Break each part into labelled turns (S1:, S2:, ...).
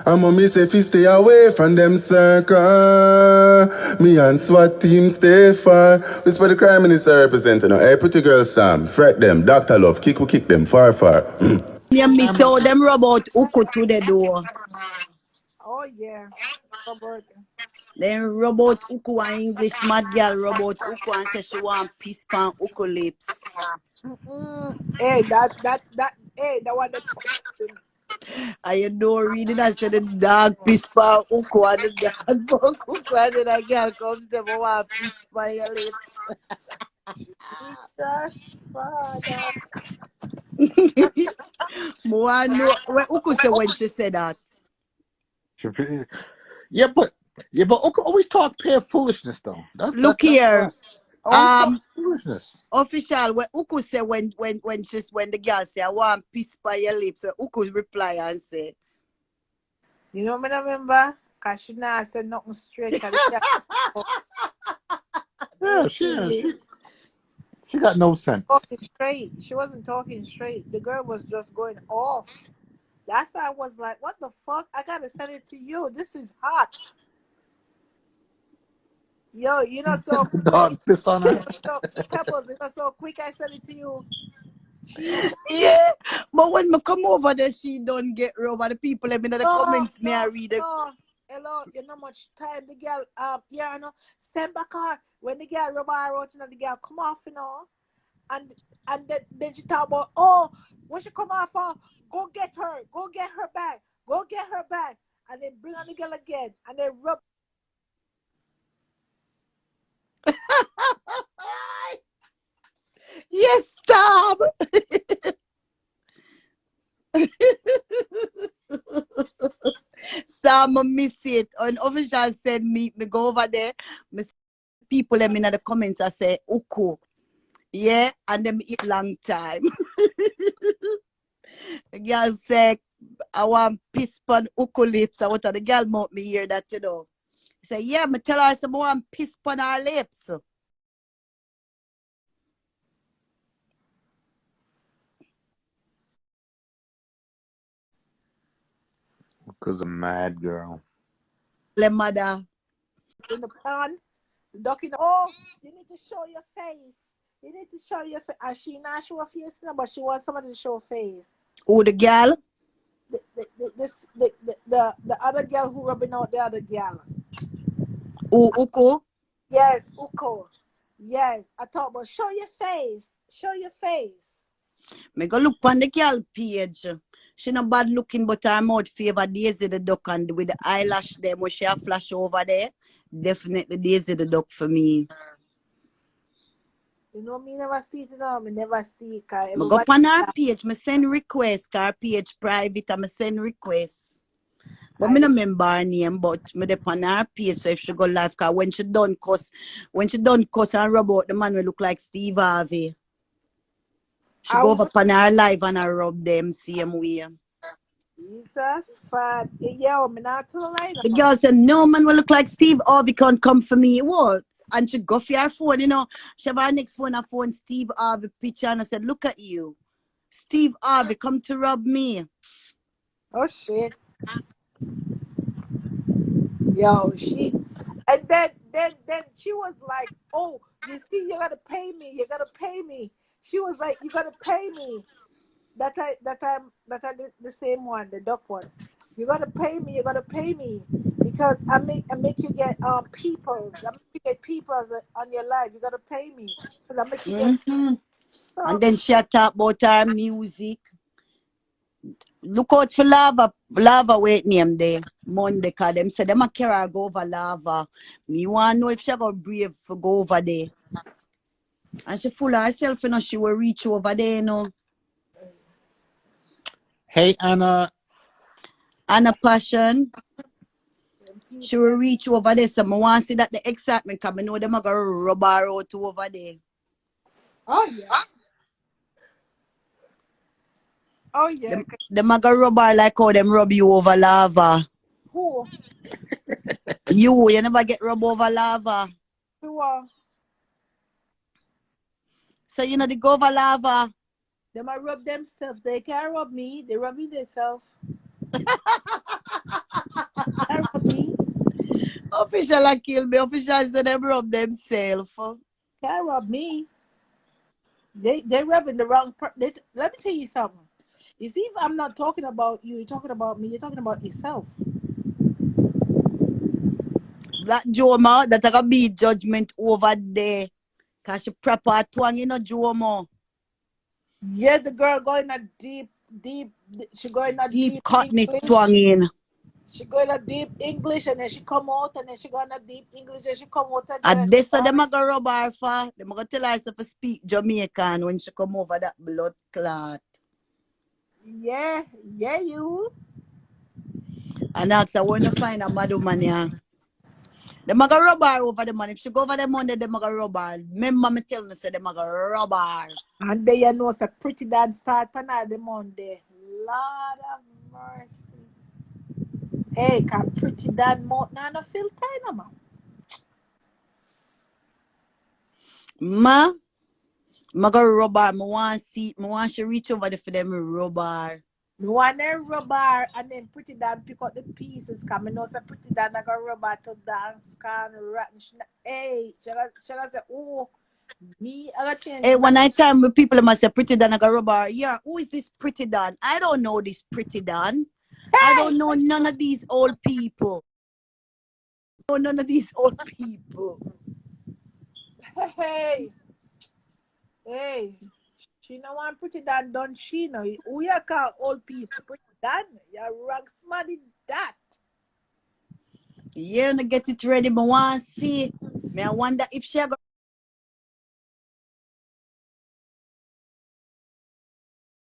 S1: And mommy say fi stay away from them circle. Me and SWAT team stay far. Whisper the crime minister representing. Hey, pretty girl Sam, fret them. Dr. Love, kick them far.
S2: Me and me saw them robot Ukku to the door.
S3: Oh yeah, Robert.
S2: Then robot Ukku and English mad girl robot Ukku and say she want piss pan Ukku lips.
S3: Hey, hey, that one that talking.
S2: And you know reading I said the dog piss pan Ukku and the dog bug Ukku and then a girl comes say I want piss pan your lips.
S3: Jesus, Father.
S2: More know when Ukku say when she said that.
S4: Yeah, but Ukku always talk pure foolishness though.
S2: Look here.
S4: Always talk foolishness.
S2: Official when Ukku say when the girl say I want piss by your lips, so Ukku reply and say,
S3: You know me remember? Cause she not said nothing straight.
S4: Yeah, she got no sense.
S3: Talking straight. She wasn't talking straight. The girl was just going off. That's why I was like, what the fuck? I gotta send it to you. This is hot. Yo, you know so
S4: Dog piss on her.
S3: so Pebbles, you know so quick I sent it to you. She
S2: yeah, but when me come over there, she don't get rub. And the people in the comments, me I read it.
S3: Hello, you know much time the girl yeah, you know, stand back her. When the girl rub her out, you know, the girl come off, you know. And then she talk about, oh, when she come off, go get her back, and then bring on the girl again, and then rub.
S2: Yes, stop. Stop, I miss it. An official said me go over there. Me see people in the comments I say Ukku. Yeah, and them eat long time. The girl say I want piss pan Ukku lips. I want the girl mouth me hear that, you know. Say, yeah, me tell her some want piss pan her lips.
S4: Because a mad girl.
S2: Le mother.
S3: In the pan, the duck in the, oh, you need to show your face. You need to show your face. And she not show her face now, but she wants somebody to show her face.
S2: Who the girl?
S3: The other girl who rubbing out the other girl.
S2: Who Ukku?
S3: Yes, Ukku. Yes, I thought, but show your face. Show your face.
S2: Me go look on the girl page. She not bad looking, but her mouth favor Daisy the duck and with the eyelash there, when she a flash over there. Definitely Daisy the duck for me.
S3: You know me never see it now. Me never see it.
S2: Me go on her page. Me send request. Her page private and me send request. But me no remember her name, but me dey on her page. So if she go live, cause when she done cuss and rub out the man will look like Steve Harvey. She go over on her live and I rub them same way.
S3: Jesus, fat. Yo, me not too late.
S2: The girl said, no man will look like Steve Harvey can't come for me. What? And she go for her phone, you know. She have her next phone, her phone, Steve Harvey picture, and I said, look at you. Steve Harvey, come to rob me.
S3: Oh, shit. Yo, she... And then she was like, oh, you see, you gotta pay me. She was like, you gotta pay me. That I did the same one, the duck one. You gotta pay me. Because I make you get peoples. I make you get peoples on your life. You gotta pay me. Because I make you get
S2: And then she talk about her music. Look out for Lava wait name there. Monday, cause them say them a carry her go over Lava. Me want know if she go brave for go over there. And she fool herself, you know, she will reach over there, you know.
S4: Hey, Anna.
S2: Anna Passion. She will reach over there. So I want to see that the excitement come. I know them are going to rub her out over there.
S3: Oh, yeah. Oh, yeah.
S2: Them are going to rub her like how them rub you over Lava.
S3: Who?
S2: You never get rub over Lava.
S3: Who?
S2: So you know they go over Lava.
S3: They might rub themselves. They can't rub me. They rubbing themselves.
S2: official a kill me. Officials say them rub themselves.
S3: Can't rob me. They rubbing the wrong let me tell you something. You see, if I'm not talking about you, you're talking about me, you're talking about yourself.
S2: Black Joma, that I can be judgment over there. Cause she proper twang, you know, Joma.
S3: Yeah, the girl going a she going a
S2: Deep
S3: deep
S2: cotton
S3: English.
S2: twanging.
S3: She going a deep English and then she come out and then she going a deep English and she come out again.
S2: And this of them a go rub her for. Them a go tell her to speak Jamaican when she come over that blood clot.
S3: Yeah, you.
S2: And ask her when you find a mad woman here. Them a go rub her over the money. If she go over the Monday, them a go rub her. Remember me tell you, say them a go rub her.
S3: And they you know, it's a pretty dad start on the Monday. Lord of mercy. Hey, can pretty dad mouth now no filter, no man.
S2: Ma go rub her. Me want see. Me want she reach over there for them rub her.
S3: Me want them rubber and then pretty dad pick up the pieces. Cause me know say pretty dad I got rubber to dance can rotten. Hey, she gonna say, oh, me I got change.
S2: Hey, one night time with people must say pretty Dan I got rub her. Yeah, who is this pretty Dan? I don't know this pretty Dan. I don't know none of these old people. I don't know none of these old people.
S3: Hey, she no want pretty dad done she know. Who you call old people? Pretty dad? You wrong smarty that.
S2: Yeah, to get it ready. Me want see. Me I wonder if she ever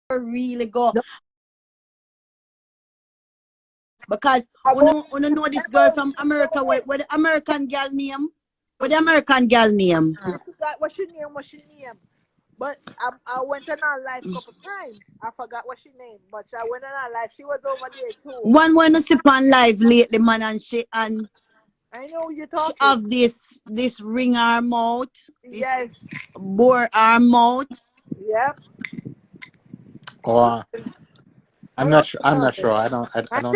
S2: really go.
S3: No.
S2: Because you know this girl from America, where the American girl name? What the American girl name?
S3: I forgot what she name. But I went on her live a couple times. I forgot what she named, but I went on her live. She was over there too.
S2: One when you sleep on live lately, man, and she
S3: I know you're
S2: she
S3: talking.
S2: have this ring her mouth, this
S3: Yes.
S2: bore her mouth.
S3: Yep.
S4: Or
S3: I
S4: I'm
S3: know
S4: not
S3: what
S4: sure.
S3: you're
S4: I'm not
S3: talking.
S4: sure. I
S3: And
S4: don't think I know.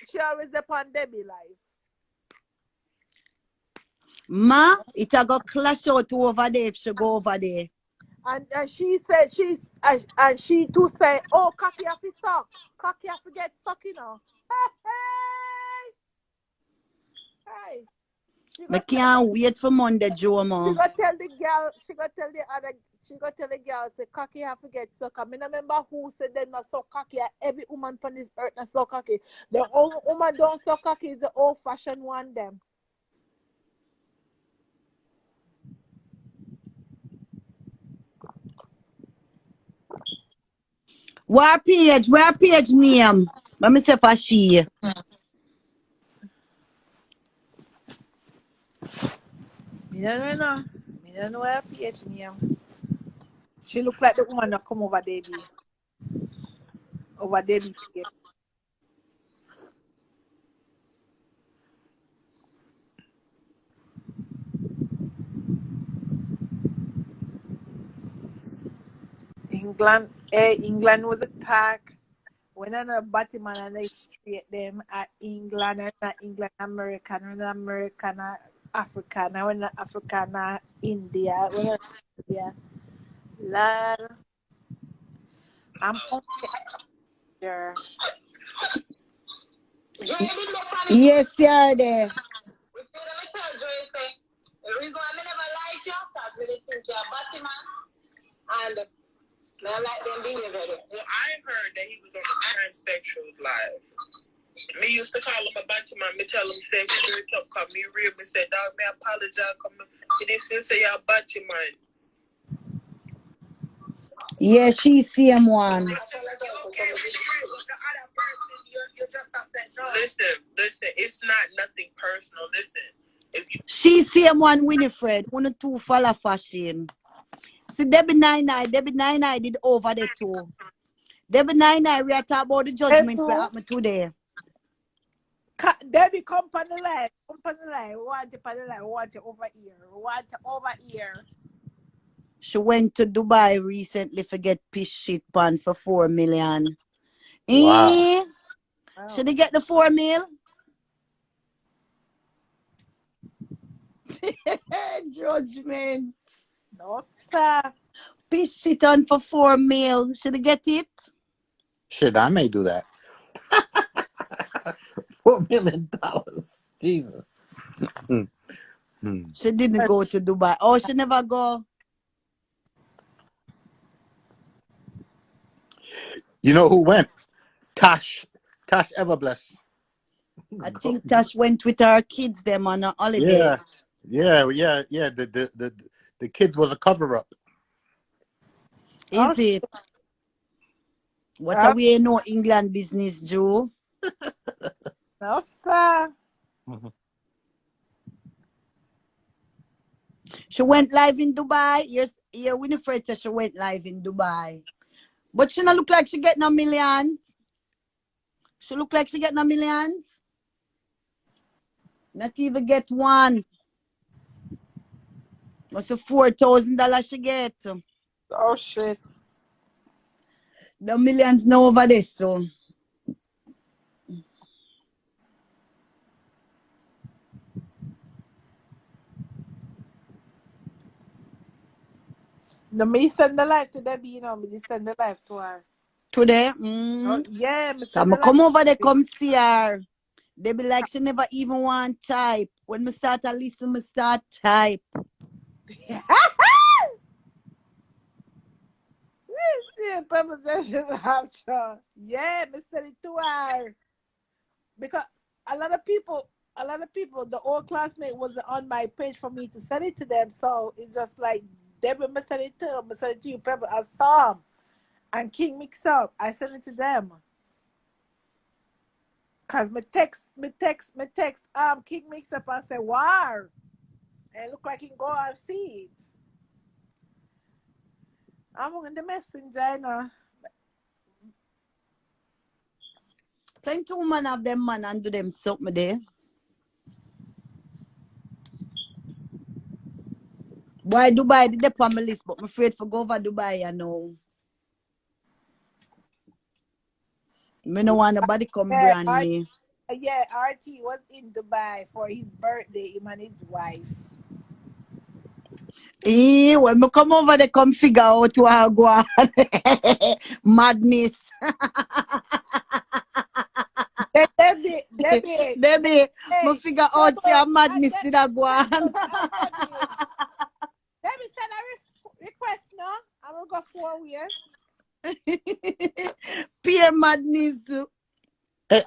S3: she always upon Debbie live.
S2: Ma, it a go clash out over there if she go over there.
S3: And she said and she too say, oh, cocky have to suck. Cocky have to get suck, you know. Hey.
S2: Me can't wait for Monday, Joe,
S3: She
S2: ma.
S3: gonna tell the girl, she gonna tell the girl, say cocky have to get suck. I mean, I remember who said they're not so cocky. Every woman on this earth not so cocky. The only woman don't so cocky is the old fashioned one them.
S2: Where page name? Let me say for she.
S3: Me don't know. Me don't know her PH name. She look like the woman that come over Debbie. Over Debbie. England was attacked. When I'm a Batman and they straight them at England and not England American, when American African, and when African India, when India. Lad, I'm only there.
S2: Yes, you're there.
S5: Well, I heard that he was on the transsexuals live. Me used to call him a bunch of man. Me tell him say straight up, cause me real. Me say dog, me apologize. Come he didn't say y'all bunch of man.
S2: Yeah, she same one.
S5: Listen. It's not nothing personal. Listen, if you
S2: She same one Winifred. One two follow fashion. See Debbie Nine did over there too. Debbie Nine we are talking about the judgment we happened today.
S3: Debbie, come on the line. Want it on the line. Want it over here.
S2: She went to Dubai recently for get piss shit pan for 4 million.
S4: Wow.
S2: Should they get the 4 mil? Judgment.
S3: No, sir.
S2: Fish shit on for 4 mil. Should I get it?
S4: Shit, I may do that. $4 million. Jesus.
S2: She didn't go to Dubai. Oh, she never go.
S4: You know who went? Tash Everbless.
S2: I think Tash went with her kids them on a holiday.
S4: Yeah. The kids was a cover up.
S2: Is
S3: Oh,
S2: it? What
S3: oh,
S2: are we know England business, Joe?
S3: no, sir.
S2: She went live in Dubai. Yes, yeah, Winifred said she went live in Dubai. But she not look like she get no millions. She look like she get no millions. Not even get one. Must $4,000 she get.
S3: Oh, shit.
S2: The millions now over there, so.
S3: No, me send the life to Debbie, you know, me just send the life to her.
S2: Today,
S3: Oh, yeah, me send
S2: come
S3: the life.
S2: come over there, come see her. They be like she never even want type. When me start to listen, me start type.
S3: Yeah, Papa said she laugh, sure. Yeah, me send it to her. Because a lot of people, the old classmate wasn't on my page for me to send it to them. So it's just like, Debbie, me send it to you, Pepper, and Storm, and King Mix Up. I send it to them. Cause me text, King Mix Up and say, wow. And it look like he can go and see it. I'm on the messenger, you know.
S2: Plenty woman have them man and do them something there. Why Dubai did they on my list, but I'm afraid for go over Dubai, you know. Me no want nobody come
S3: Yeah,
S2: brand me.
S3: RT was in Dubai for his birthday, him and his wife.
S2: When me come over there, come figure out what I go on. Madness.
S3: Debbie,
S2: Baby, me
S3: hey,
S2: figure
S3: no,
S2: out your
S3: and
S2: madness did I go on.
S3: Debbie send a request, no? I'm gonna go 4 years.
S2: Pure madness.
S4: Hey,